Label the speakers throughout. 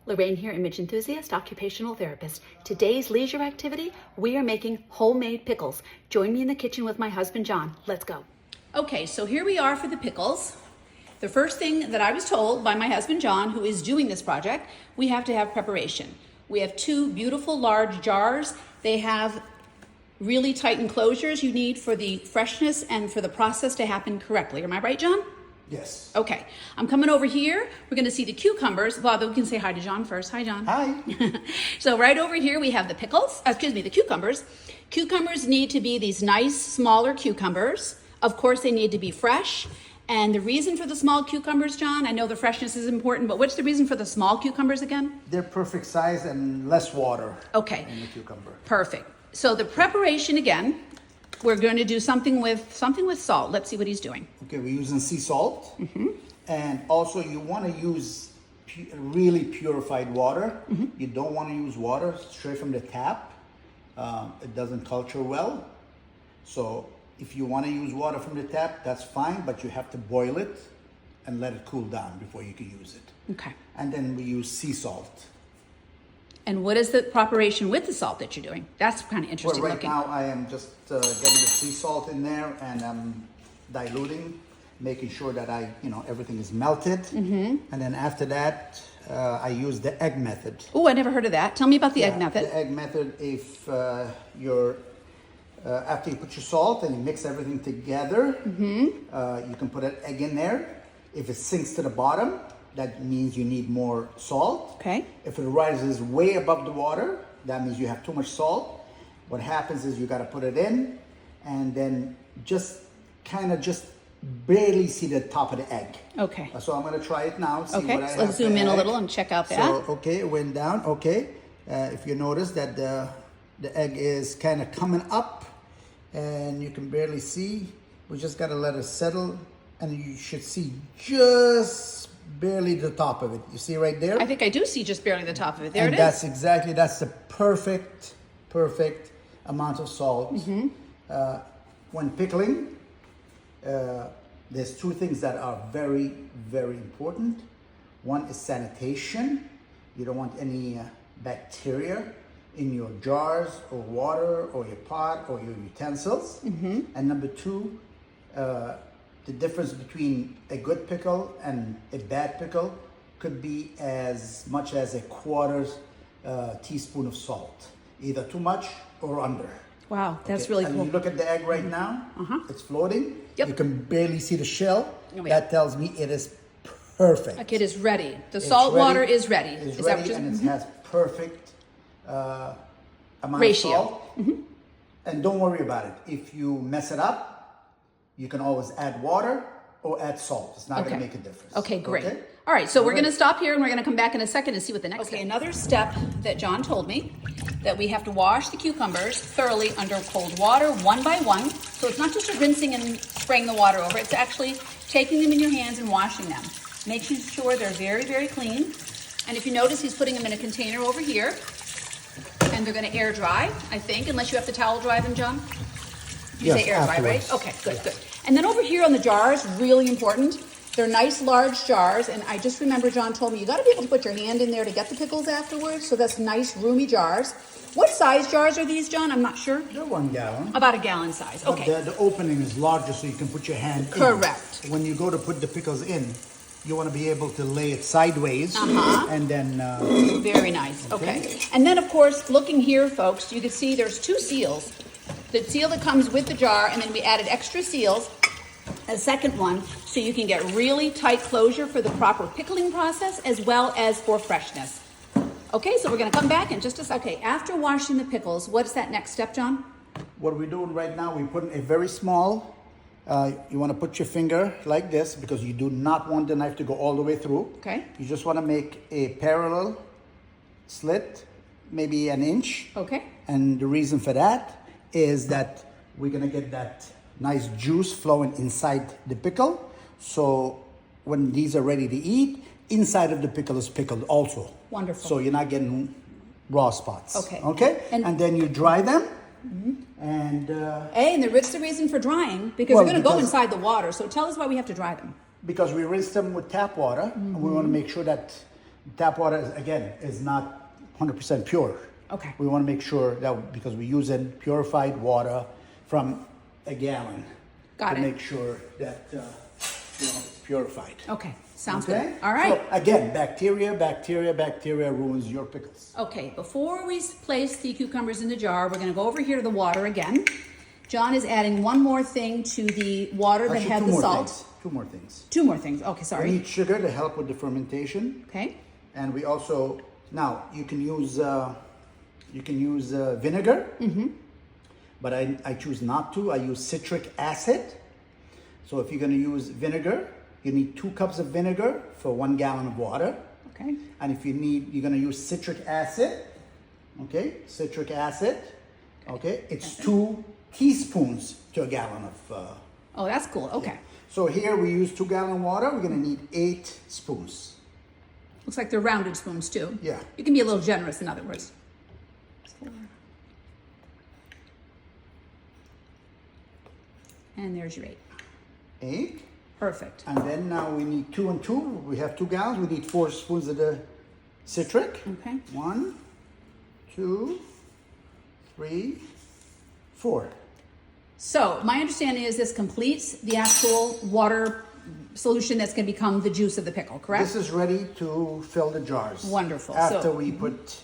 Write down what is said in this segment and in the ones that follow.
Speaker 1: Lorraine here, image enthusiast, occupational therapist. Today's leisure activity, we are making homemade pickles. Join me in the kitchen with my husband, John. Let's go. Okay, so here we are for the pickles. The first thing that I was told by my husband, John, who is doing this project, we have to have preparation. We have two beautiful large jars. They have really tight enclosures you need for the freshness and for the process to happen correctly. Am I right, John?
Speaker 2: Yes.
Speaker 1: Okay, I'm coming over here. We're gonna see the cucumbers. Well, we can say hi to John first. Hi, John.
Speaker 2: Hi.
Speaker 1: So right over here we have the pickles, the cucumbers. Cucumbers need to be these nice, smaller cucumbers. Of course, they need to be fresh. And the reason for the small cucumbers, John, I know the freshness is important, but what's the reason for the small cucumbers again?
Speaker 2: They're perfect size and less water.
Speaker 1: Okay.
Speaker 2: In the cucumber.
Speaker 1: Perfect. So the preparation again, we're going to do something with salt. Let's see what he's doing.
Speaker 2: Okay, we're using sea salt. And also you want to use really purified water. You don't want to use water straight from the tap. It doesn't culture well. So if you want to use water from the tap, that's fine, but you have to boil it and let it cool down before you can use it.
Speaker 1: Okay.
Speaker 2: And then we use sea salt.
Speaker 1: And what is the preparation with the salt that you're doing? That's kind of interesting
Speaker 2: Well, right
Speaker 1: looking.
Speaker 2: now I am just getting the sea salt in there and I'm diluting, making sure that everything is melted. And then after that, I use the egg method.
Speaker 1: Oh, I never heard of that. Tell me about the egg method.
Speaker 2: The egg method, if after you put your salt and you mix everything together, you can put an egg in there. If it sinks to the bottom, that means you need more salt.
Speaker 1: Okay.
Speaker 2: If it rises way above the water, that means you have too much salt. What happens is you got to put it in and then just barely see the top of the egg.
Speaker 1: Okay.
Speaker 2: So I'm going to try it now. See
Speaker 1: Okay,
Speaker 2: what I
Speaker 1: so
Speaker 2: have
Speaker 1: let's zoom
Speaker 2: for
Speaker 1: in a
Speaker 2: egg.
Speaker 1: little and check out that.
Speaker 2: So, okay, it went down. Okay. If you notice that the egg is kind of coming up and you can barely see, we just got to let it settle and you should see just barely the top of it. You see right there?
Speaker 1: I think I do see just barely the top of it. There
Speaker 2: And
Speaker 1: it
Speaker 2: that's
Speaker 1: is.
Speaker 2: that's the perfect amount of salt. When pickling, there's two things that are very, very important. One is sanitation. You don't want any bacteria in your jars or water or your pot or your utensils. And number two, the difference between a good pickle and a bad pickle could be as much as a quarter teaspoon of salt, either too much or under.
Speaker 1: Wow, that's really
Speaker 2: And
Speaker 1: cool.
Speaker 2: you look at the egg right now, it's floating.
Speaker 1: Yep.
Speaker 2: You can barely see the shell.
Speaker 1: Oh, yeah.
Speaker 2: That tells me it is perfect.
Speaker 1: Like it is ready. The
Speaker 2: It's
Speaker 1: salt
Speaker 2: ready.
Speaker 1: water is ready.
Speaker 2: It's
Speaker 1: Is that
Speaker 2: ready
Speaker 1: what
Speaker 2: and it has perfect amount
Speaker 1: Ratio.
Speaker 2: of salt. And don't worry about it. If you mess it up, you can always add water or add salt. It's not going to make a difference.
Speaker 1: Okay, great.
Speaker 2: Okay?
Speaker 1: All right, so we're
Speaker 2: right.
Speaker 1: going to stop here and we're going to come back in a second and see what the next step is. Another step that John told me, that we have to wash the cucumbers thoroughly under cold water, one by one. So it's not just a rinsing and spraying the water over. It's actually taking them in your hands and washing them. Making sure they're very, very clean. And if you notice, he's putting them in a container over here. And they're going to air dry, I think, unless you have to towel dry them, John? You
Speaker 2: Yes,
Speaker 1: say air dry, right?
Speaker 2: afterwards.
Speaker 1: Okay, good, good. And then over here on the jars, really important. They're nice large jars, and I just remember John told me you got to be able to put your hand in there to get the pickles afterwards. So that's nice roomy jars. What size jars are these, John? I'm not sure.
Speaker 2: They're 1 gallon.
Speaker 1: About a gallon size.
Speaker 2: But
Speaker 1: Okay.
Speaker 2: the opening is larger so you can put your hand in.
Speaker 1: Correct.
Speaker 2: When you go to put the pickles in, you want to be able to lay it sideways and then
Speaker 1: Very nice. Okay. And then, of course, looking here, folks, you can see there's two seals. The seal that comes with the jar, and then we added extra seals, a second one, so you can get really tight closure for the proper pickling process as well as for freshness. Okay, so we're going to come back in just a second. Okay, after washing the pickles, what's that next step, John?
Speaker 2: what we're doing right now, we're putting a very small, you want to put your finger like this because you do not want the knife to go all the way through.
Speaker 1: Okay.
Speaker 2: You just want to make a parallel slit, maybe an inch.
Speaker 1: Okay.
Speaker 2: And the reason for that is that we're going to get that nice juice flowing inside the pickle. So when these are ready to eat, inside of the pickle is pickled also.
Speaker 1: Wonderful.
Speaker 2: So you're not getting raw spots.
Speaker 1: Okay.
Speaker 2: Okay?
Speaker 1: And
Speaker 2: then you dry them.
Speaker 1: And what's the reason for drying? Because
Speaker 2: Well,
Speaker 1: they're going to go
Speaker 2: because-
Speaker 1: inside the water. So tell us why we have to dry them.
Speaker 2: because we rinse them with tap water, and we want to make sure that Tap water, is not 100% pure.
Speaker 1: Okay.
Speaker 2: We want to make sure that because we're using purified water from a gallon.
Speaker 1: Got
Speaker 2: to
Speaker 1: it.
Speaker 2: make sure that it's purified.
Speaker 1: Okay, sounds
Speaker 2: Okay?
Speaker 1: good. All right.
Speaker 2: So again, bacteria ruins your pickles.
Speaker 1: Okay, before we place the cucumbers in the jar, we're gonna go over here to the water again. John is adding one more thing to the water that
Speaker 2: Actually,
Speaker 1: had the salt.
Speaker 2: Two more things.
Speaker 1: Two more things. Okay,
Speaker 2: We
Speaker 1: sorry.
Speaker 2: need sugar to help with the fermentation.
Speaker 1: Okay.
Speaker 2: And we also, now you can use vinegar, but I choose not to. I use citric acid. So if you're going to use vinegar, you need 2 cups of vinegar for 1 gallon of water.
Speaker 1: Okay.
Speaker 2: And if you're going to use citric acid, okay, citric acid, okay, it's 2 teaspoons to a gallon of.
Speaker 1: Oh, that's cool. Okay.
Speaker 2: So here we use 2 gallon water. We're going to need 8 spoons.
Speaker 1: Looks like they're rounded spoons too.
Speaker 2: Yeah.
Speaker 1: You can be a little generous, in other words. 4. And there's your 8.
Speaker 2: 8.
Speaker 1: Perfect.
Speaker 2: And then now we need 2 and 2. We have 2 gallons. We need 4 spoons of the citric.
Speaker 1: Okay.
Speaker 2: 1, 2, 3, 4.
Speaker 1: So my understanding is this completes the actual water solution that's going to become the juice of the pickle, correct?
Speaker 2: This is ready to fill the jars.
Speaker 1: Wonderful.
Speaker 2: After we put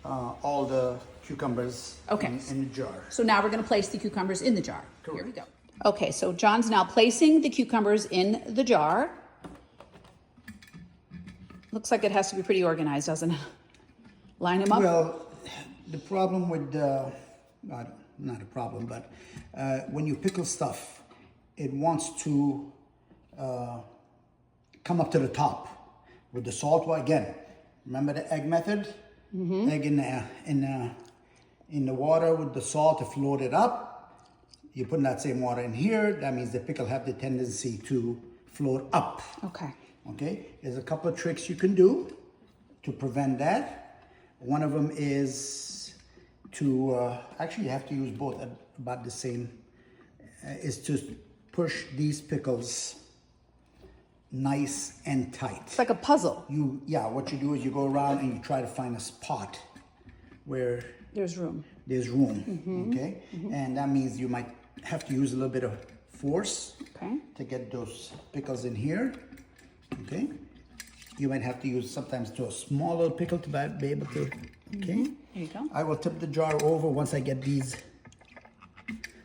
Speaker 2: all the cucumbers in the jar.
Speaker 1: So now we're going to place the cucumbers in the jar.
Speaker 2: Correct.
Speaker 1: Here we go. Okay, so John's now placing the cucumbers in the jar. Looks like it has to be pretty organized, doesn't it? Line them up.
Speaker 2: Well, the problem with, not a problem, but when you pickle stuff, it wants to come up to the top with the salt. Well, again, remember the egg method? Egg in the water with the salt to float it up. You put that same water in here. That means the pickle have the tendency to float up.
Speaker 1: Okay.
Speaker 2: Okay. There's a couple of tricks you can do to prevent that. One of them is to actually you have to use both at about the same. Is to push these pickles nice and tight.
Speaker 1: It's like a puzzle.
Speaker 2: What you do is you go around and you try to find a spot where
Speaker 1: There's room.
Speaker 2: there's room, okay? And that means you might have to use a little bit of force to get those pickles in here, okay? You might have to use sometimes to a small little pickle to be able to, okay?
Speaker 1: There you go.
Speaker 2: I will tip the jar over once I get these.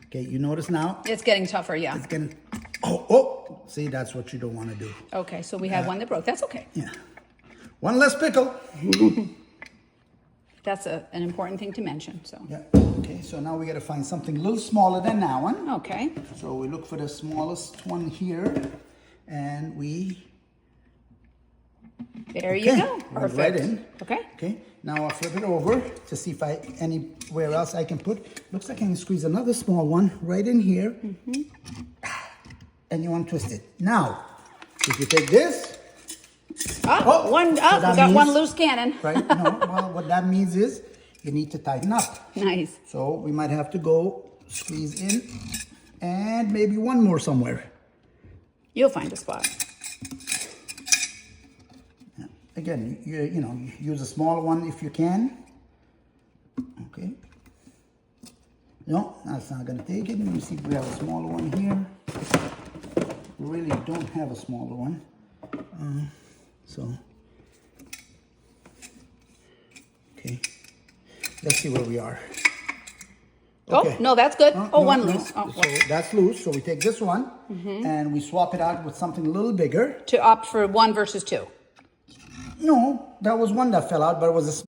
Speaker 2: Okay, you notice now?
Speaker 1: It's getting tougher, yeah.
Speaker 2: It's getting, oh, see, that's what you don't want to do.
Speaker 1: Okay, so we have one that broke. That's okay.
Speaker 2: Yeah. One less pickle.
Speaker 1: That's an important thing to mention, so.
Speaker 2: Yeah, okay, so now we got to find something a little smaller than that one.
Speaker 1: Okay.
Speaker 2: So we look for the smallest one here, and we...
Speaker 1: There you go.
Speaker 2: went
Speaker 1: Perfect.
Speaker 2: right in.
Speaker 1: Okay.
Speaker 2: Okay, now I'll flip it over to see if anywhere else I can put. Looks like I can squeeze another small one right in here. And you want to twist it. Now, if you take this...
Speaker 1: we got one loose cannon.
Speaker 2: Right, no, well, what that means is you need to tighten up.
Speaker 1: Nice.
Speaker 2: So we might have to go squeeze in and maybe one more somewhere.
Speaker 1: You'll find a spot.
Speaker 2: Again, you know, use a smaller one if you can. Okay. No, that's not gonna take it. Let me see if we have a smaller one here. We really don't have a smaller one. Okay. Let's see where we are. Okay.
Speaker 1: Oh, no, that's good. One
Speaker 2: no.
Speaker 1: loose.
Speaker 2: So that's loose. So we take this one and we swap it out with something a little bigger.
Speaker 1: To opt for 1 versus 2.
Speaker 2: No, that was one that fell out, but it was a